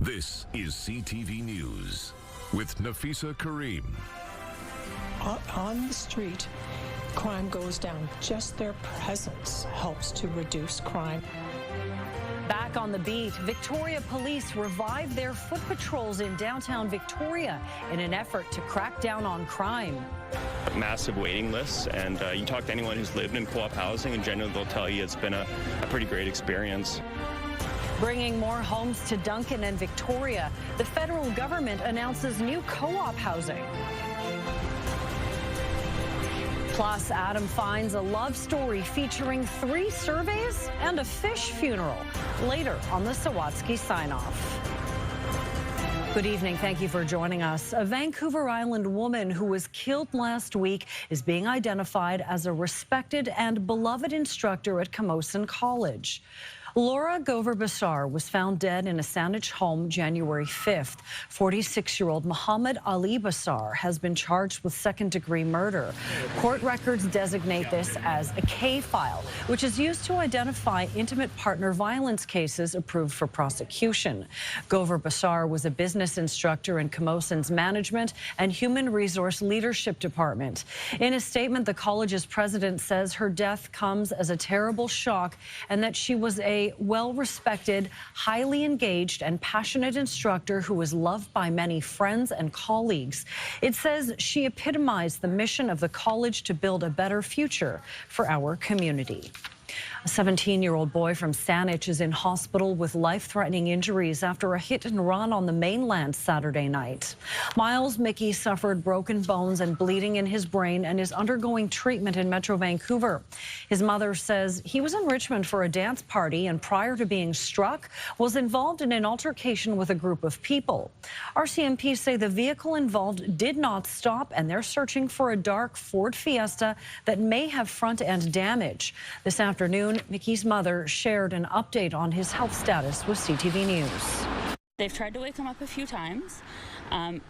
This is CTV News with Nafisa Karim. On the street, crime goes down. Just their presence helps to reduce crime. Back on the beat, Victoria police revived their foot patrols in downtown Victoria in an effort to crack down on crime. Massive waiting lists, and you talk to anyone who's lived in co-op housing, and generally they'll tell you it's been a pretty great experience. Bringing more homes to Duncan and Victoria, the federal government announces new co-op housing. Plus, Adam finds a love story featuring 3 surveys and a fish funeral later on the Sawatsky sign-off. Good evening. Thank you for joining us. A Vancouver Island woman who was killed last week is being identified as a respected and beloved instructor at Camosun College. Laura Gover-Bassar was found dead in a Saanich home January 5th. 46-year-old Muhammad Ali Bassar has been charged with second-degree murder. Court records designate this as a K file, which is used to identify intimate partner violence cases approved for prosecution. Gover-Bassar was a business instructor in Camosun's Management and Human Resource Leadership Department. In a statement, the college's president says her death comes as a terrible shock and that she was a well-respected, highly engaged and passionate instructor who was loved by many friends and colleagues. It says she epitomized the mission of the college to build a better future for our community. A 17-year-old boy from Saanich is in hospital with life-threatening injuries after a hit-and-run on the mainland Saturday night. Miles Mickey suffered broken bones and bleeding in his brain and is undergoing treatment in Metro Vancouver. His mother says he was in Richmond for a dance party and prior to being struck was involved in an altercation with a group of people. RCMP say the vehicle involved did not stop and they're searching for a dark Ford Fiesta that may have front-end damage. This afternoon, Mickey's mother shared an update on his health status with CTV News. They've tried to wake him up a few times.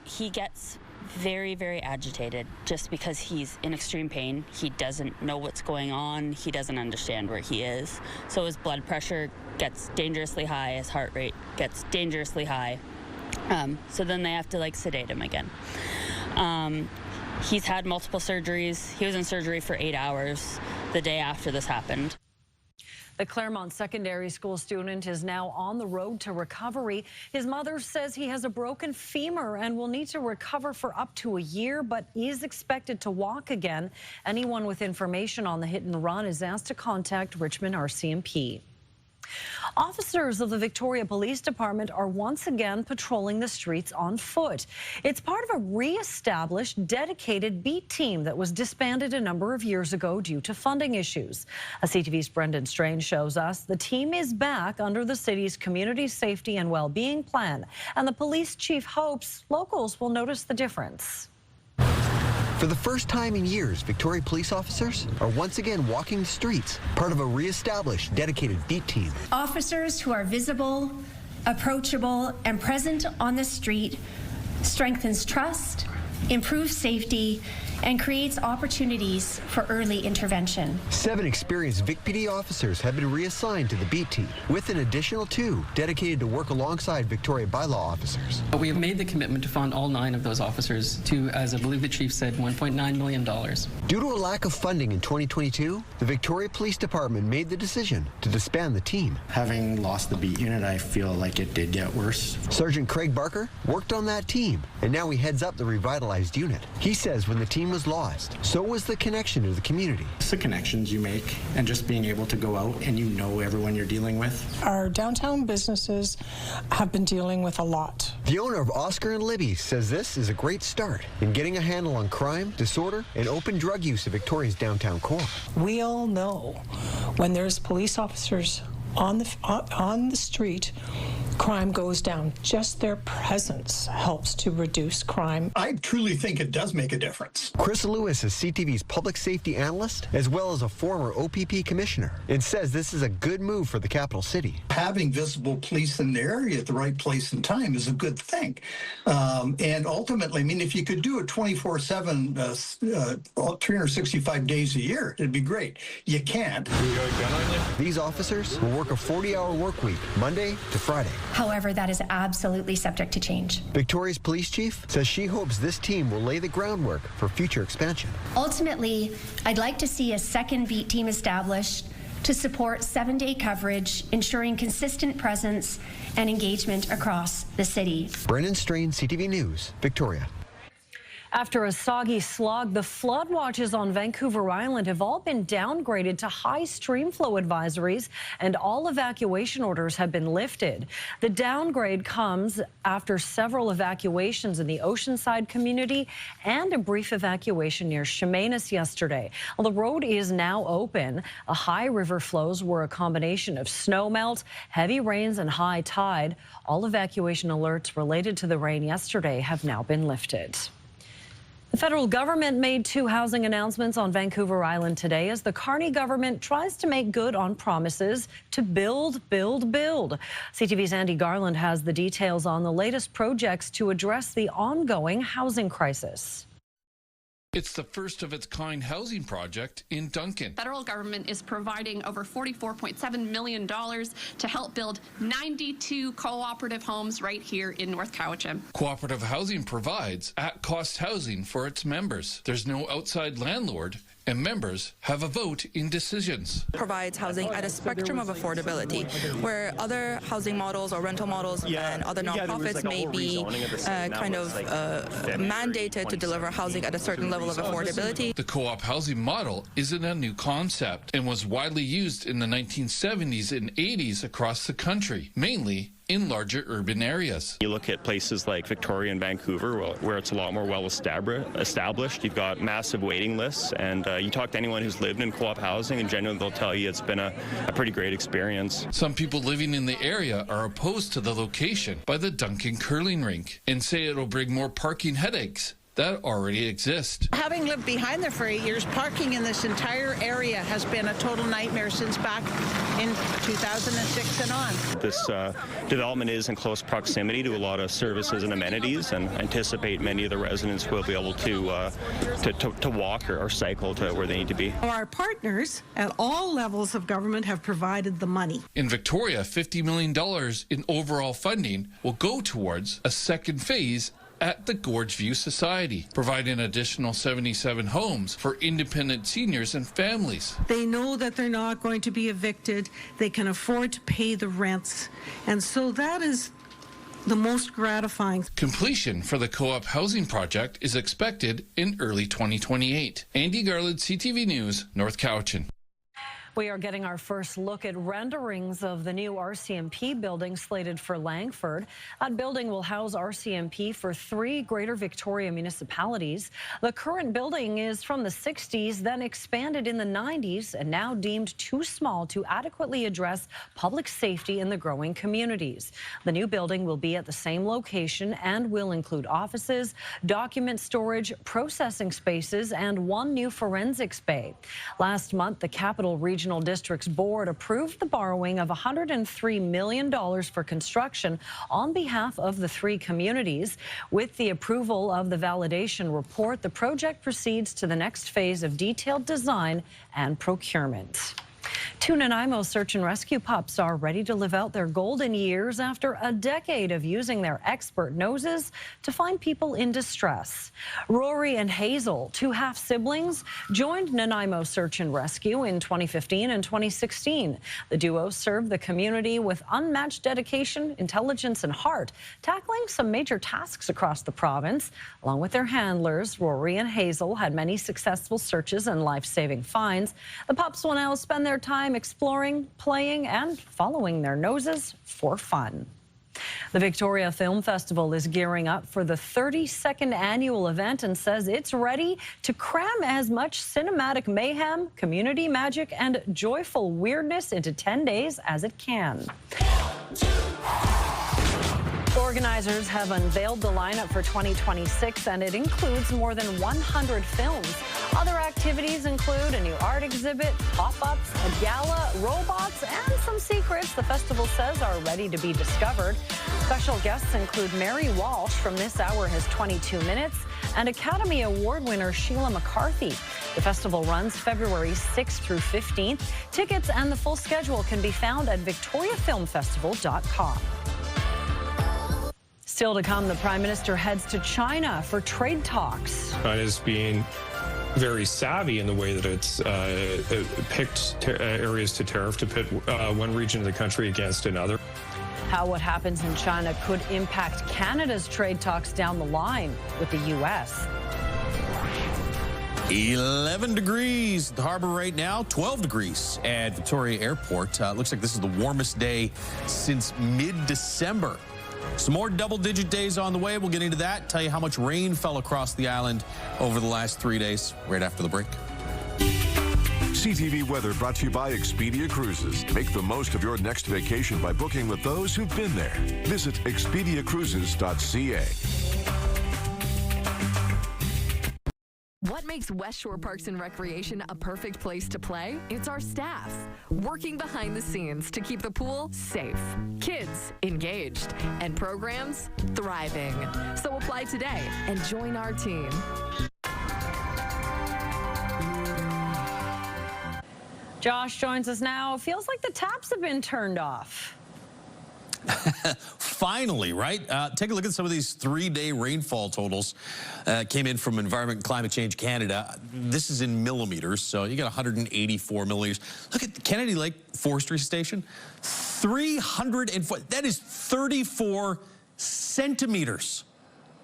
He gets very, very agitated just because he's in extreme pain. He doesn't know what's going on. He doesn't understand where he is. So his blood pressure gets dangerously high. His heart rate gets dangerously high. So then they have to sedate him again. He's had multiple surgeries. He was in surgery for 8 hours the day after this happened. The Claremont Secondary School student is now on the road to recovery. His mother says he has a broken femur and will need to recover for up to a year, but is expected to walk again. Anyone with information on the hit and run is asked to contact Richmond RCMP. Officers of the Victoria Police Department are once again patrolling the streets on foot. It's part of a re-established, dedicated beat team that was disbanded a number of years ago due to funding issues. CTV's Brendan Strange shows us the team is back under the city's Community Safety and Wellbeing Plan, and the police chief hopes locals will notice the difference. For the first time in years, Victoria police officers are once again walking the streets, part of a re-established, dedicated beat team. Officers who are visible, approachable, and present on the street strengthens trust, improves safety, and creates opportunities for early intervention. 7 experienced VicPD officers have been reassigned to the beat team, with an additional 2 dedicated to work alongside Victoria bylaw officers. We have made the commitment to fund all 9 of those officers to, as I believe the chief said, $1.9 million. Due to a lack of funding in 2022, the Victoria Police Department made the decision to disband the team. Having lost the beat unit, I feel like it did get worse. Sergeant Craig Barker worked on that team, and now he heads up the revitalized unit. He says when the team was lost, so was the connection to the community. It's the connections you make and just being able to go out and you know everyone you're dealing with. Our downtown businesses have been dealing with a lot. The owner of Oscar and Libby says this is a great start in getting a handle on crime, disorder, and open drug use of Victoria's downtown core. We all know when there's police officers on the street, crime goes down. Just their presence helps to reduce crime. I truly think it does make a difference. Chris Lewis is CTV's public safety analyst, as well as a former OPP commissioner, and says this is a good move for the capital city. Having visible police in the area at the right place and time is a good thing. And ultimately, I mean, if you could do it 24/7, 365 days a year, it'd be great. You can't. These officers will work a 40-hour work week, Monday to Friday. However, that is absolutely subject to change. Victoria's police chief says she hopes this team will lay the groundwork for future expansion. Ultimately, I'd like to see a second beat team established to support 7-day coverage, ensuring consistent presence and engagement across the city. Brennan Strain, CTV News, Victoria. After a soggy slog, the flood watches on Vancouver Island have all been downgraded to high stream flow advisories, and all evacuation orders have been lifted. The downgrade comes after several evacuations in the Oceanside community and a brief evacuation near Chemainus yesterday. Well, the road is now open. High river flows were a combination of snowmelt, heavy rains, and high tide. All evacuation alerts related to the rain yesterday have now been lifted. The federal government made 2 housing announcements on Vancouver Island today as the Carney government tries to make good on promises to build. CTV's Andy Garland has the details on the latest projects to address the ongoing housing crisis. It's the first of its kind housing project in Duncan. Federal government is providing over $44.7 million to help build 92 cooperative homes right here in North Cowichan. Cooperative housing provides at-cost housing for its members. There's no outside landlord, and members have a vote in decisions. Provides housing at a spectrum of affordability, where other housing models or rental models and other nonprofits may be mandated to deliver housing at a certain level of affordability. The co-op housing model isn't a new concept and was widely used in the 1970s and 80s across the country, mainly in larger urban areas. You look at places like Victoria and Vancouver, where it's a lot more well established. You've got massive waiting lists, and you talk to anyone who's lived in co-op housing, and generally they'll tell you it's been a pretty great experience. Some people living in the area are opposed to the location by the Duncan curling rink and say it'll bring more parking headaches that already exist. Having lived behind there for 8 years, parking in this entire area has been a total nightmare since back in 2006 and on. This development is in close proximity to a lot of services and amenities, and anticipate many of the residents will be able to walk or cycle to where they need to be. Our partners at all levels of government have provided the money. In Victoria, $50 million in overall funding will go towards a second phase at the Gorge View Society, providing additional 77 homes for independent seniors and families. They know that they're not going to be evicted. They can afford to pay the rents. And so that is the most gratifying. Completion for the co-op housing project is expected in early 2028. Andy Garland, CTV News, North Cowichan. We are getting our first look at renderings of the new RCMP building slated for Langford. That building will house RCMP for 3 Greater Victoria municipalities. The current building is from the 60s, then expanded in the 90s, and now deemed too small to adequately address public safety in the growing communities. The new building will be at the same location and will include offices, document storage, processing spaces, and 1 new forensics bay. Last month, the Capital Regional District's board approved the borrowing of $103 million for construction on behalf of the 3 communities. With the approval of the validation report, the project proceeds to the next phase of detailed design and procurement. 2 Nanaimo search and rescue pups are ready to live out their golden years after a decade of using their expert noses to find people in distress. Rory and Hazel, 2 half-siblings, joined Nanaimo Search and Rescue in 2015 and 2016. The duo served the community with unmatched dedication, intelligence, and heart, tackling some major tasks across the province. Along with their handlers, Rory and Hazel had many successful searches and life-saving finds. The pups will now spend their time exploring, playing, and following their noses for fun. The Victoria Film Festival is gearing up for the 32nd annual event and says it's ready to cram as much cinematic mayhem, community magic, and joyful weirdness into 10 days as it can. Organizers have unveiled the lineup for 2026, and it includes more than 100 films. Other activities include a new art exhibit, pop-ups, a gala, robots, and some secrets the festival says are ready to be discovered. Special guests include Mary Walsh from This Hour Has 22 Minutes and Academy Award winner Sheila McCarthy. The festival runs February 6th through 15th. Tickets and the full schedule can be found at victoriafilmfestival.com. Still to come, the Prime Minister heads to China for trade talks. China's being very savvy in the way that it's picked areas to tariff to pit one region of the country against another. How what happens in China could impact Canada's trade talks down the line with the U.S. 11 degrees at the harbor right now, 12 degrees at Victoria Airport. Looks like this is the warmest day since mid-December. Some more double-digit days on the way. We'll get into that. Tell you how much rain fell across the island over the last 3 days right after the break. CTV Weather brought to you by Expedia Cruises. Make the most of your next vacation by booking with those who've been there. Visit expediacruises.ca. What makes West Shore Parks and Recreation a perfect place to play? It's our staff, working behind the scenes to keep the pool safe, kids engaged, and programs thriving. So apply today and join our team. Josh joins us now. Feels like the taps have been turned off. Finally, right? Take a look at some of these 3-day rainfall totals. Came in from Environment and Climate Change Canada. This is in millimeters, so you got 184 millimeters. Look at the Kennedy Lake Forestry Station. 304, that is 34 centimeters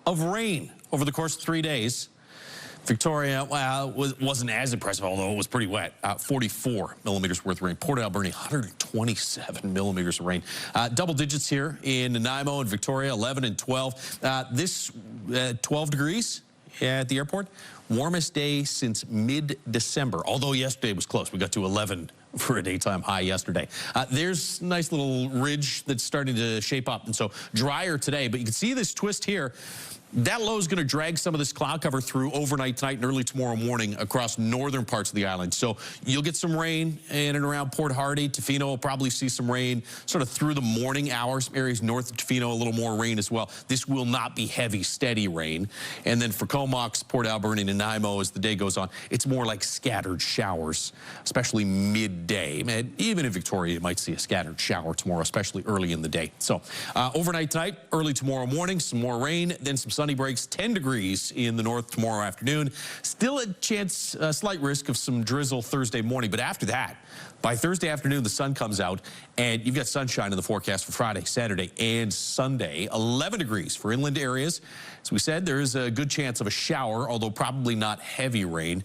of rain over the course of 3 days. Victoria, well, wasn't as impressive, although it was pretty wet. 44 millimeters worth of rain. Port Alberni, 127 millimeters of rain. Double digits here in Nanaimo and Victoria, 11 and 12. This 12 degrees at the airport. Warmest day since mid-December, although yesterday was close. We got to 11 for a daytime high yesterday. There's a nice little ridge that's starting to shape up, and so drier today. But you can see this twist here. That low is going to drag some of this cloud cover through overnight tonight and early tomorrow morning across northern parts of the island. So you'll get some rain in and around Port Hardy. Tofino will probably see some rain sort of through the morning hours. Areas north of Tofino, a little more rain as well. This will not be heavy, steady rain. And then for Comox, Port Alberni, and Nanaimo, as the day goes on, it's more like scattered showers, especially midday. And even in Victoria, you might see a scattered shower tomorrow, especially early in the day. So overnight tonight, early tomorrow morning, some more rain, then some sunny breaks, 10 degrees in the north tomorrow afternoon. Still a chance, a slight risk of some drizzle Thursday morning, but after that, by Thursday afternoon, the sun comes out, and you've got sunshine in the forecast for Friday, Saturday, and Sunday. 11 degrees for inland areas. As we said, there is a good chance of a shower, although probably not heavy rain.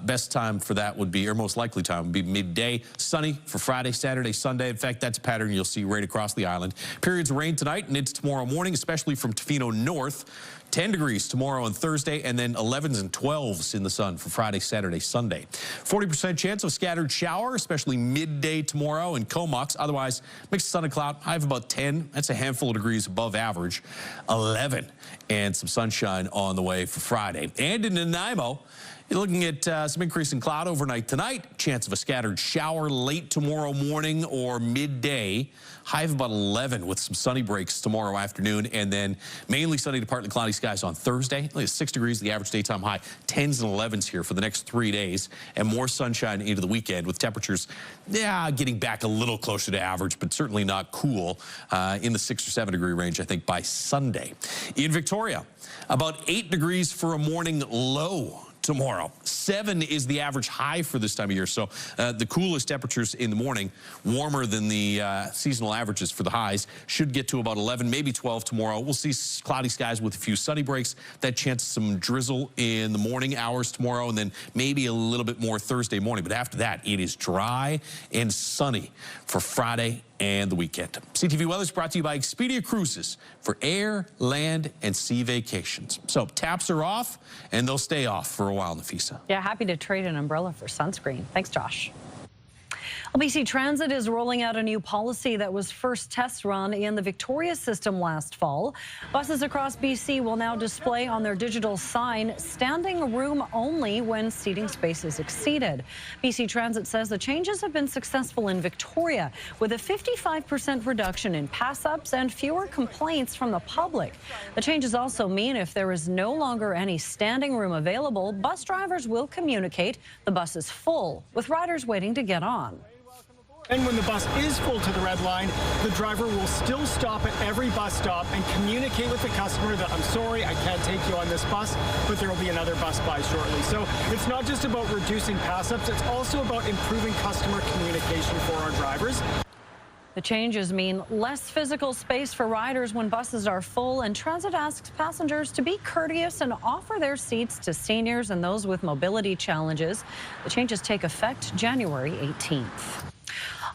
Best time for that would be, or most likely time would be midday. Sunny for Friday, Saturday, Sunday. In fact, that's a pattern you'll see right across the island. Periods of rain tonight and into tomorrow morning, especially from Tofino north. 10 degrees tomorrow and Thursday, and then 11s and 12s in the sun for Friday, Saturday, Sunday. 40% chance of scattered shower, especially midday tomorrow in Comox. Otherwise, mixed sun and cloud, high of about 10. That's a handful of degrees above average. 11, and some sunshine on the way for Friday. And in Nanaimo, you're looking at some increase in cloud overnight tonight. Chance of a scattered shower late tomorrow morning or midday. High of about 11 with some sunny breaks tomorrow afternoon, and then mainly sunny to partly cloudy skies on Thursday. Only 6 degrees, the average daytime high. 10s and 11s here for the next 3 days, and more sunshine into the weekend with temperatures, getting back a little closer to average, but certainly not cool in the 6 or 7 degree range, I think, by Sunday. In Victoria, about 8 degrees for a morning low tomorrow. 7 is the average high for this time of year. So the coolest temperatures in the morning, warmer than the seasonal averages for the highs, should get to about 11, maybe 12 tomorrow. We'll see cloudy skies with a few sunny breaks. That chance of some drizzle in the morning hours tomorrow, and then maybe a little bit more Thursday morning. But after that, it is dry and sunny for Friday and the weekend. CTV Weather is brought to you by Expedia Cruises for air, land, and sea vacations. So taps are off, and they'll stay off for a while, Nafisa. Yeah, happy to trade an umbrella for sunscreen. Thanks, Josh. BC Transit is rolling out a new policy that was first test run in the Victoria system last fall. Buses across BC will now display on their digital sign standing room only when seating space is exceeded. BC Transit says the changes have been successful in Victoria, with a 55% reduction in pass-ups and fewer complaints from the public. The changes also mean if there is no longer any standing room available, bus drivers will communicate the bus is full, with riders waiting to get on. And when the bus is full to the red line, the driver will still stop at every bus stop and communicate with the customer that, I'm sorry, I can't take you on this bus, but there will be another bus by shortly. So it's not just about reducing pass-ups, it's also about improving customer communication for our drivers. The changes mean less physical space for riders when buses are full, and Transit asks passengers to be courteous and offer their seats to seniors and those with mobility challenges. The changes take effect January 18th.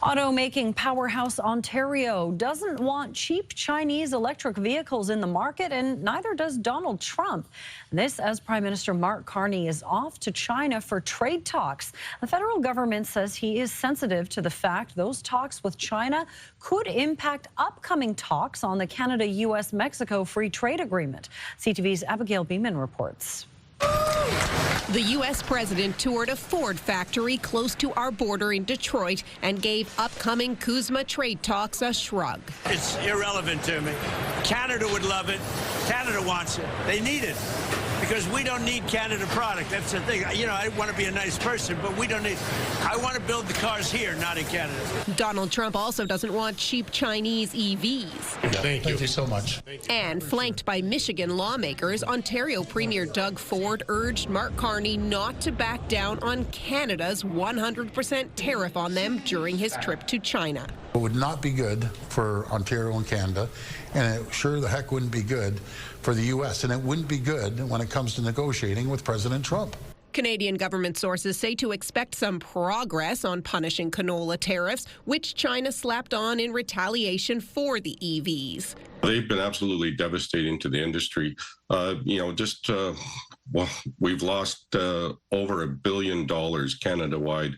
Automaking powerhouse Ontario doesn't want cheap Chinese electric vehicles in the market, and neither does Donald Trump. This as Prime Minister Mark Carney is off to China for trade talks. The federal government says he is sensitive to the fact those talks with China could impact upcoming talks on the Canada-U.S.-Mexico Free Trade Agreement. CTV's Abigail Beeman reports. The U.S. president toured a Ford factory close to our border in Detroit and gave upcoming CUSMA trade talks a shrug. It's irrelevant to me. Canada would love it. Canada wants it. They need it. Because we don't need Canada product. That's the thing. You know, I want to be a nice person, but we don't need. I want to build the cars here, not in Canada. Donald Trump also doesn't want cheap Chinese EVs. Thank you so much. And flanked by Michigan lawmakers, Ontario Premier Doug Ford urged Mark Carney not to back down on Canada's 100% tariff on them during his trip to China. It would not be good for Ontario and Canada, and it sure the heck wouldn't be good for the U.S., and it wouldn't be good when it comes to negotiating with President Trump. Canadian government sources say to expect some progress on punishing canola tariffs, which China slapped on in retaliation for the EVs. They've been absolutely devastating to the industry. Well, we've lost over $1 billion Canada-wide.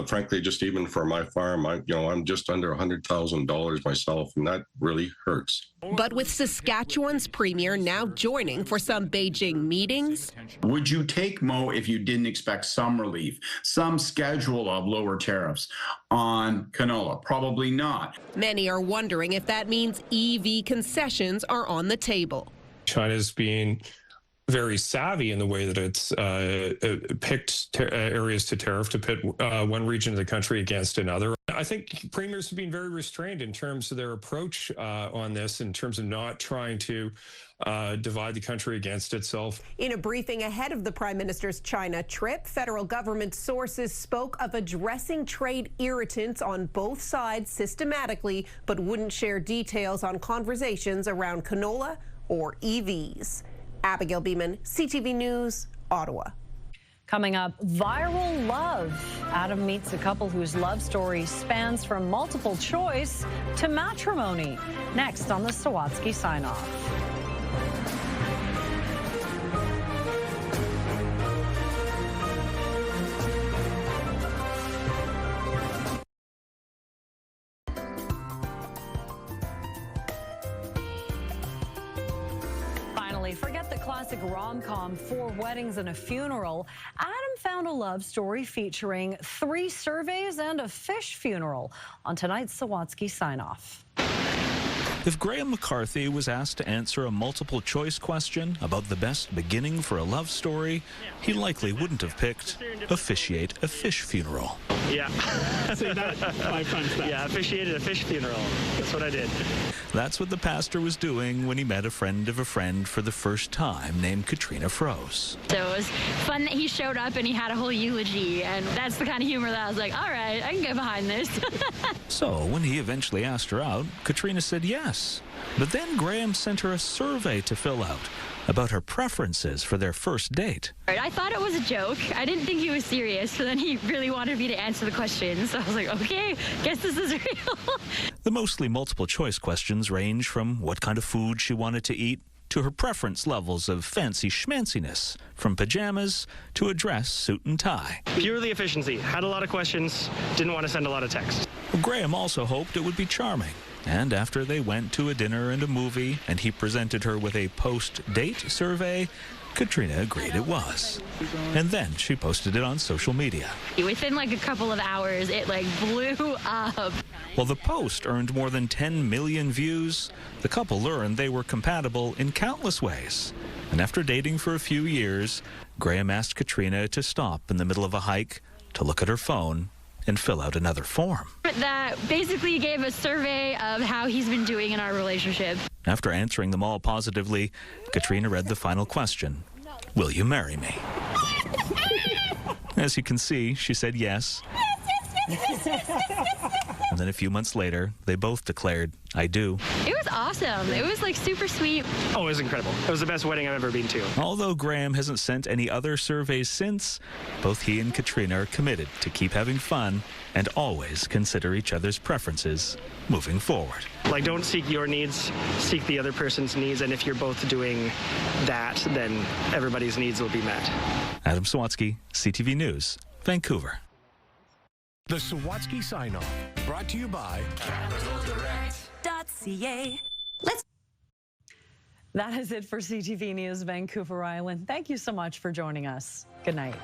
Frankly, just even for my farm, I'm just under $100,000 myself, and that really hurts. But with Saskatchewan's premier now joining for some Beijing meetings. Would you take Mo if you didn't expect some relief, some schedule of lower tariffs on canola? Probably not. Many are wondering if that means EV concessions are on the table. China's being very savvy in the way that it's picked areas to tariff to pit one region of the country against another. I think premiers have been very restrained in terms of their approach on this, in terms of not trying to divide the country against itself. In a briefing ahead of the Prime Minister's China trip, federal government sources spoke of addressing trade irritants on both sides systematically, but wouldn't share details on conversations around canola or EVs. Abigail Beeman, CTV News, Ottawa. Coming up, viral love. Adam meets a couple whose love story spans from multiple choice to matrimony. Next on the Sawatsky Sign-Off. Forget the classic rom-com, 4 weddings and a funeral. Adam found a love story featuring 3 surveys and a fish funeral on tonight's Sawatsky Sign-Off. If Graham McCarthy was asked to answer a multiple-choice question about the best beginning for a love story, he likely wouldn't have picked officiate a fish funeral. Yeah. See, that, my friend said. Yeah, officiated a fish funeral. That's what I did. That's what the pastor was doing when he met a friend of a friend for the first time named Katrina Froese. So it was fun that he showed up and he had a whole eulogy, and that's the kind of humor that I was like, all right, I can get behind this. So when he eventually asked her out, Katrina said yes. But then Graham sent her a survey to fill out about her preferences for their first date. I thought it was a joke. I didn't think he was serious, but then he really wanted me to answer the questions. So I was like, okay, guess this is real. The mostly multiple choice questions range from what kind of food she wanted to eat to her preference levels of fancy schmanciness, from pajamas to a dress, suit and tie. Purely efficiency. Had a lot of questions, didn't want to send a lot of text. Graham also hoped it would be charming. And after they went to a dinner and a movie, and he presented her with a post-date survey, Katrina agreed it was. And then she posted it on social media. Within like a couple of hours, it like blew up. While the post earned more than 10 million views, the couple learned they were compatible in countless ways. And after dating for a few years, Graham asked Katrina to stop in the middle of a hike to look at her phone and fill out another form. That basically gave a survey of how he's been doing in our relationship. After answering them all positively, Katrina read the final question. Will you marry me? As you can see, she said yes. And then a few months later, they both declared, I do. It was awesome. It was like super sweet. Oh, it was incredible. It was the best wedding I've ever been to. Although Graham hasn't sent any other surveys since, both he and Katrina are committed to keep having fun and always consider each other's preferences moving forward. Like, don't seek your needs, seek the other person's needs, and if you're both doing that, then everybody's needs will be met. Adam Sawatsky, CTV News, Vancouver. The Sawatsky Sign-Off, brought to you by CapitalDirect.ca. That is it for CTV News Vancouver Island. Thank you so much for joining us. Good night.